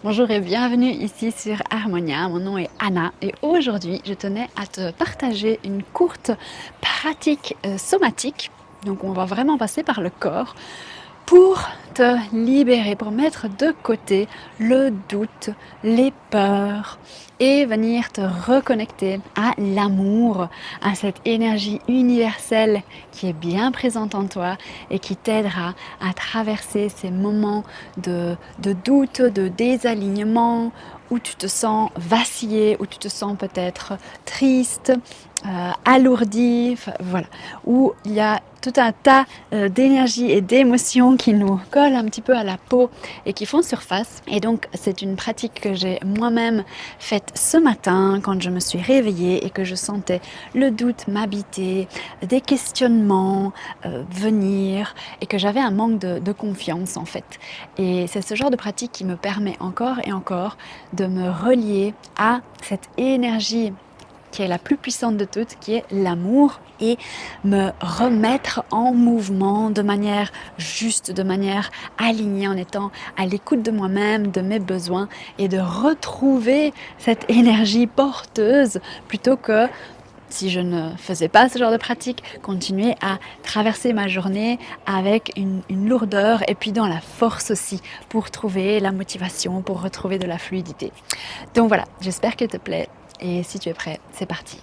Bonjour et bienvenue ici sur Harmonia, mon nom est Anna et aujourd'hui je tenais à te partager une courte pratique somatique. Donc on va vraiment passer par le corps pour te libérer, pour mettre de côté le doute, les peurs et venir te reconnecter à l'amour, à cette énergie universelle qui est bien présente en toi et qui t'aidera à traverser ces moments de doute, de désalignement, où tu te sens vaciller, où tu te sens peut-être triste, alourdi, voilà, où il y a tout un tas d'énergie et d'émotions qui nous collent un petit peu à la peau et qui font surface. Et donc c'est une pratique que j'ai moi-même faite ce matin quand je me suis réveillée et que je sentais le doute m'habiter, des questionnements venir et que j'avais un manque de confiance en fait. Et c'est ce genre de pratique qui me permet encore et encore de me relier à cette énergie qui est la plus puissante de toutes, qui est l'amour, et me remettre en mouvement de manière juste, de manière alignée, en étant à l'écoute de moi-même, de mes besoins, et de retrouver cette énergie porteuse plutôt que, si je ne faisais pas ce genre de pratique, continuer à traverser ma journée avec une lourdeur et puis dans la force aussi pour trouver la motivation, pour retrouver de la fluidité. Donc voilà, j'espère qu'elle te plaît et si tu es prêt, c'est parti.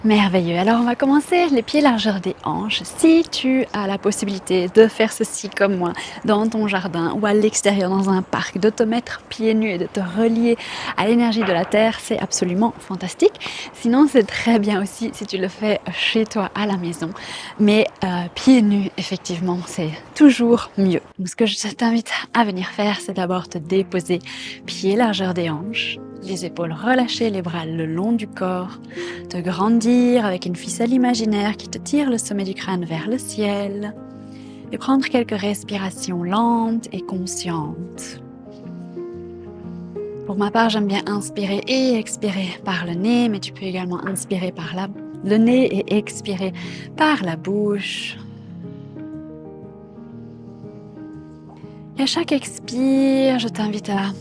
Merveilleux. Alors on va commencer les pieds largeur des hanches. Si tu as la possibilité de faire ceci comme moi dans ton jardin ou à l'extérieur dans un parc, de te mettre pieds nus et de te relier à l'énergie de la terre, c'est absolument fantastique. Sinon c'est très bien aussi si tu le fais chez toi à la maison. Mais pieds nus, effectivement, c'est toujours mieux. Donc ce que je t'invite à venir faire, c'est d'abord te déposer pieds largeur des hanches. Les épaules relâchées, les bras le long du corps, te grandir avec une ficelle imaginaire qui te tire le sommet du crâne vers le ciel et prendre quelques respirations lentes et conscientes. Pour ma part, j'aime bien inspirer et expirer par le nez, mais tu peux également inspirer par le nez et expirer par la bouche. Et à chaque expire, je t'invite à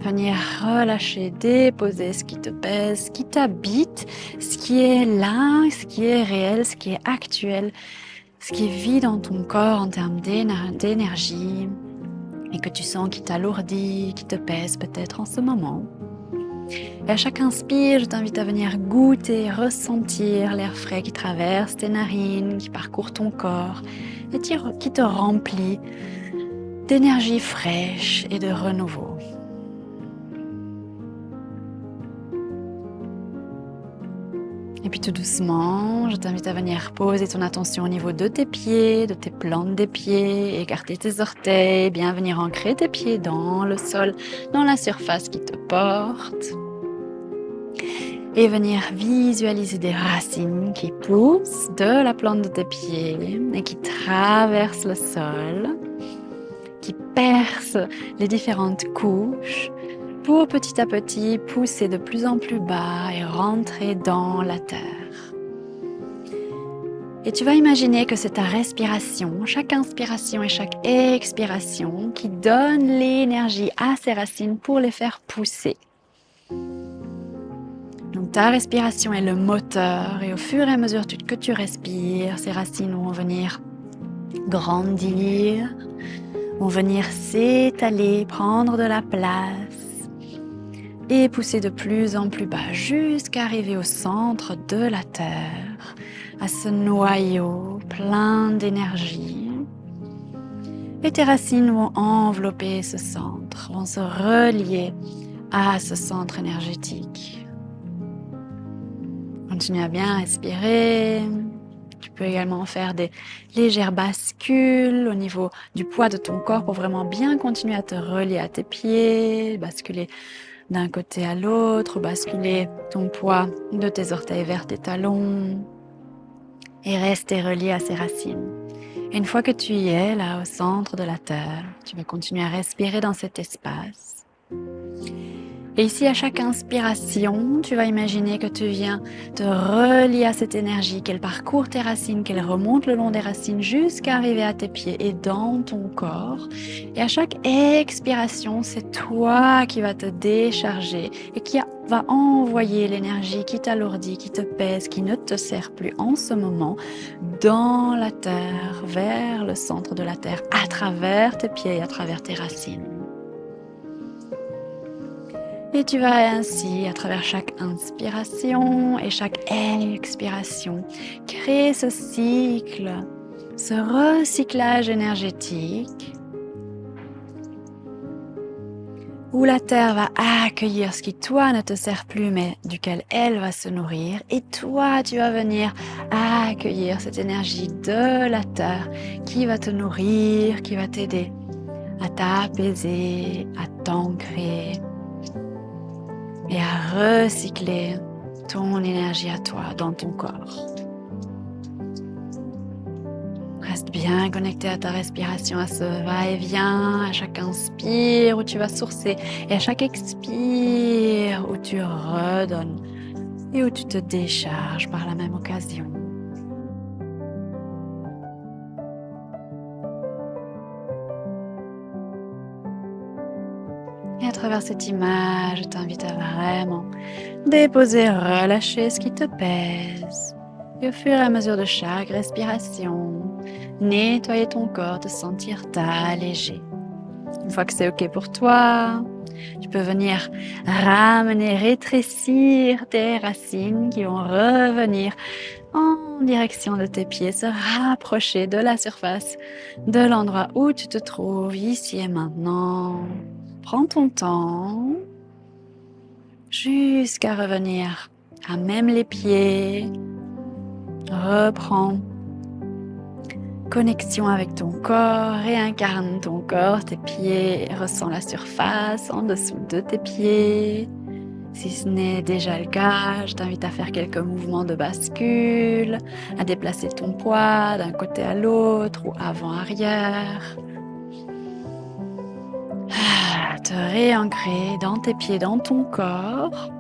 venir relâcher, déposer ce qui te pèse, ce qui t'habite, ce qui est là, ce qui est réel, ce qui est actuel, ce qui vit dans ton corps en termes d'énergie et que tu sens qui t'alourdit, qui te pèse peut-être en ce moment. Et à chaque inspire, je t'invite à venir goûter, ressentir l'air frais qui traverse tes narines, qui parcourt ton corps et qui te remplit d'énergie fraîche et de renouveau. Et puis tout doucement, je t'invite à venir poser ton attention au niveau de tes pieds, de tes plantes des pieds, écarter tes orteils, bien venir ancrer tes pieds dans le sol, dans la surface qui te porte. Et venir visualiser des racines qui poussent de la plante de tes pieds et qui traversent le sol, qui percent les différentes couches pour petit à petit pousser de plus en plus bas et rentrer dans la terre. Et tu vas imaginer que c'est ta respiration, chaque inspiration et chaque expiration qui donne l'énergie à ces racines pour les faire pousser. Donc ta respiration est le moteur et au fur et à mesure que tu respires, ces racines vont venir grandir, vont venir s'étaler, prendre de la place et pousser de plus en plus bas jusqu'à arriver au centre de la terre, à ce noyau plein d'énergie. Et tes racines vont envelopper ce centre, vont se relier à ce centre énergétique. Continue à bien respirer. Tu peux également faire des légères bascules au niveau du poids de ton corps pour vraiment bien continuer à te relier à tes pieds, basculer d'un côté à l'autre, basculer ton poids de tes orteils vers tes talons et rester relié à ces racines. Et une fois que tu y es, là au centre de la terre, tu vas continuer à respirer dans cet espace. Et ici, à chaque inspiration, tu vas imaginer que tu viens te relier à cette énergie, qu'elle parcourt tes racines, qu'elle remonte le long des racines jusqu'à arriver à tes pieds et dans ton corps. Et à chaque expiration, c'est toi qui vas te décharger et qui va envoyer l'énergie qui t'alourdit, qui te pèse, qui ne te sert plus en ce moment, dans la terre, vers le centre de la terre, à travers tes pieds et à travers tes racines. Et tu vas ainsi, à travers chaque inspiration et chaque expiration, créer ce cycle, ce recyclage énergétique où la Terre va accueillir ce qui, toi, ne te sert plus, mais duquel elle va se nourrir. Et toi, tu vas venir accueillir cette énergie de la Terre qui va te nourrir, qui va t'aider à t'apaiser, à t'ancrer et à recycler ton énergie à toi dans ton corps. Reste bien connecté à ta respiration, à ce va-et-vient, à chaque inspire où tu vas sourcer et à chaque expire où tu redonnes et où tu te décharges par la même occasion. Et à travers cette image, je t'invite à vraiment déposer, relâcher ce qui te pèse. Et au fur et à mesure de chaque respiration, nettoyer ton corps, te sentir allégé. Une fois que c'est OK pour toi, tu peux venir ramener, rétrécir tes racines qui vont revenir en direction de tes pieds, se rapprocher de la surface de l'endroit où tu te trouves ici et maintenant. Prends ton temps jusqu'à revenir à même les pieds. Reprends connexion avec ton corps, réincarne ton corps, tes pieds, ressens la surface en dessous de tes pieds. Si ce n'est déjà le cas, je t'invite à faire quelques mouvements de bascule, à déplacer ton poids d'un côté à l'autre ou avant-arrière. Te réancrer dans tes pieds, dans ton corps.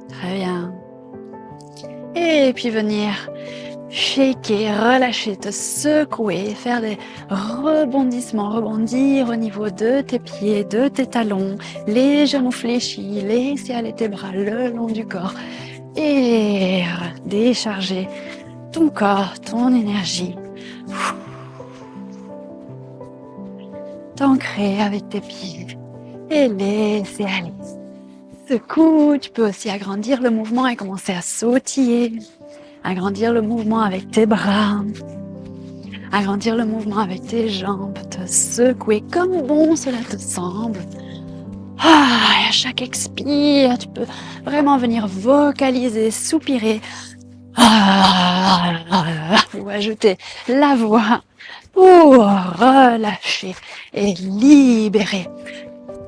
Très bien. Et puis venir shaker, relâcher, te secouer, faire des rebondissements, rebondir au niveau de tes pieds, de tes talons, les genoux fléchis, laisser aller tes bras le long du corps et décharger ton corps, ton énergie. T'ancrer avec tes pieds et laisser aller. Secoue, tu peux aussi agrandir le mouvement et commencer à sautiller. Agrandir le mouvement avec tes bras. Agrandir le mouvement avec tes jambes. Te secouer comme bon cela te semble. Et à chaque expire, tu peux vraiment venir vocaliser, soupirer. Ou ajouter la voix pour relâcher et libérer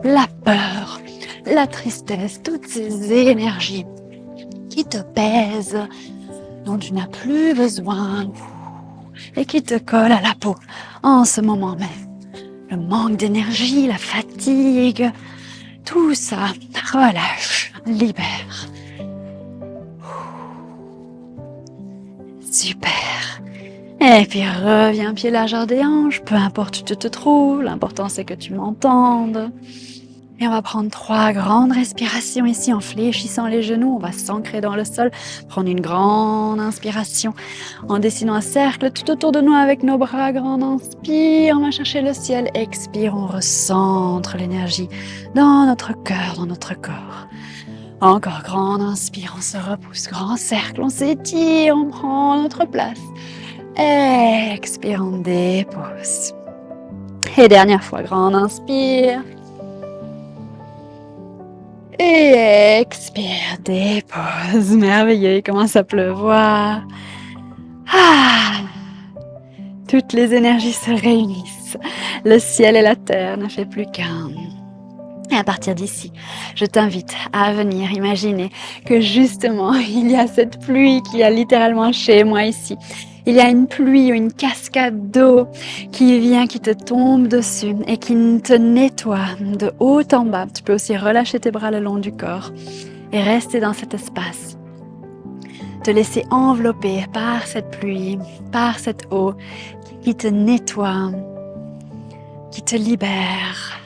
la peur, la tristesse, toutes ces énergies qui te pèsent, dont tu n'as plus besoin et qui te collent à la peau en ce moment même. Le manque d'énergie, la fatigue, tout ça, relâche, libère. Super. Et puis reviens pied largeur des hanches, peu importe où tu te trouves, l'important c'est que tu m'entendes. Et on va prendre 3 grandes respirations ici en fléchissant les genoux. On va s'ancrer dans le sol, prendre une grande inspiration en dessinant un cercle tout autour de nous avec nos bras. Grande inspire, on va chercher le ciel. Expire, on recentre l'énergie dans notre cœur, dans notre corps. Encore grande inspire, on se repousse, grand cercle, on s'étire, on prend notre place. Expire, on dépose. Et dernière fois, grande inspire. Et expire, dépose. Merveilleux, il commence à pleuvoir. Toutes les énergies se réunissent. Le ciel et la terre ne fait plus qu'un. Et à partir d'ici, je t'invite à venir imaginer que justement, il y a cette pluie qui a littéralement chez moi ici Il y a une pluie ou une cascade d'eau qui vient, qui te tombe dessus et qui te nettoie de haut en bas. Tu peux aussi relâcher tes bras le long du corps et rester dans cet espace. Te laisser envelopper par cette pluie, par cette eau qui te nettoie, qui te libère.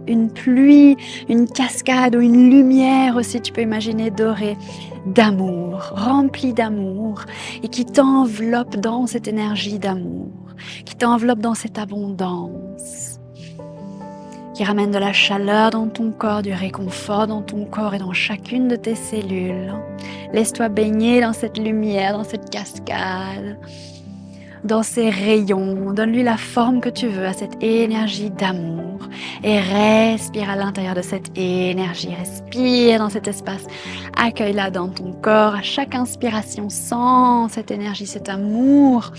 Une pluie, une cascade ou une lumière aussi, tu peux imaginer dorée, d'amour, remplie d'amour et qui t'enveloppe dans cette énergie d'amour, qui t'enveloppe dans cette abondance, qui ramène de la chaleur dans ton corps, du réconfort dans ton corps et dans chacune de tes cellules. Laisse-toi baigner dans cette lumière, dans cette cascade, dans ces rayons. Donne-lui la forme que tu veux à cette énergie d'amour et respire à l'intérieur de cette énergie. Respire dans cet espace. Accueille-la dans ton corps. À chaque inspiration, sens cette énergie, cet amour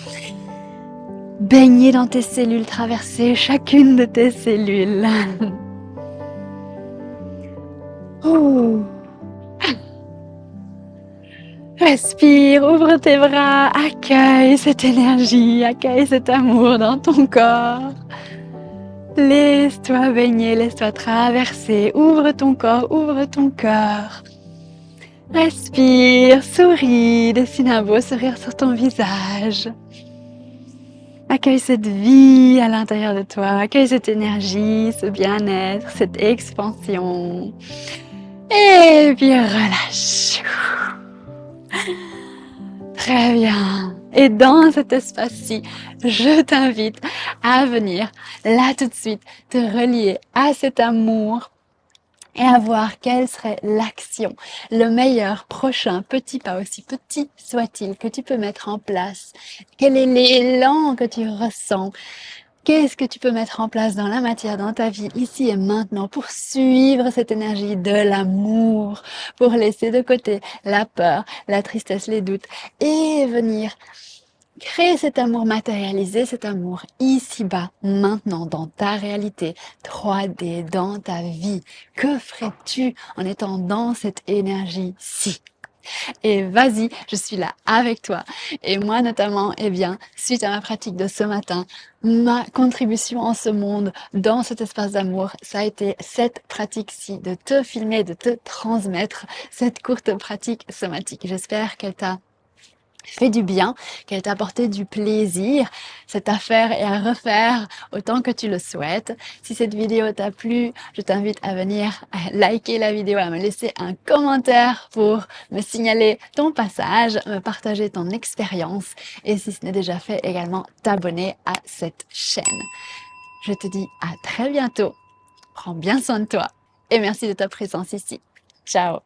baigner dans tes cellules, traverser chacune de tes cellules. Oh. Respire, ouvre tes bras, accueille cette énergie, accueille cet amour dans ton corps. Laisse-toi baigner, laisse-toi traverser, ouvre ton corps, ouvre ton cœur. Respire, souris, dessine un beau sourire sur ton visage. Accueille cette vie à l'intérieur de toi, accueille cette énergie, ce bien-être, cette expansion. Et puis relâche. Très bien. Et dans cet espace-ci, je t'invite à venir là tout de suite te relier à cet amour et à voir quelle serait l'action, le meilleur prochain petit pas, aussi petit soit-il, que tu peux mettre en place. Quel est l'élan que tu ressens? Qu'est-ce que tu peux mettre en place dans la matière, dans ta vie, ici et maintenant, pour suivre cette énergie de l'amour, pour laisser de côté la peur, la tristesse, les doutes, et venir créer cet amour matérialisé, cet amour ici-bas, maintenant, dans ta réalité 3D, dans ta vie. Que ferais-tu en étant dans cette énergie-ci? Et vas-y, je suis là avec toi. Et moi notamment, eh bien, suite à ma pratique de ce matin, ma contribution en ce monde, dans cet espace d'amour, ça a été cette pratique-ci, de te filmer, de te transmettre cette courte pratique somatique. J'espère qu'elle t'a fait du bien, qu'elle t'a apporté du plaisir, cette affaire et à refaire autant que tu le souhaites. Si cette vidéo t'a plu, je t'invite à venir liker la vidéo, à me laisser un commentaire pour me signaler ton passage, me partager ton expérience et si ce n'est déjà fait, également t'abonner à cette chaîne. Je te dis à très bientôt, prends bien soin de toi et merci de ta présence ici. Ciao!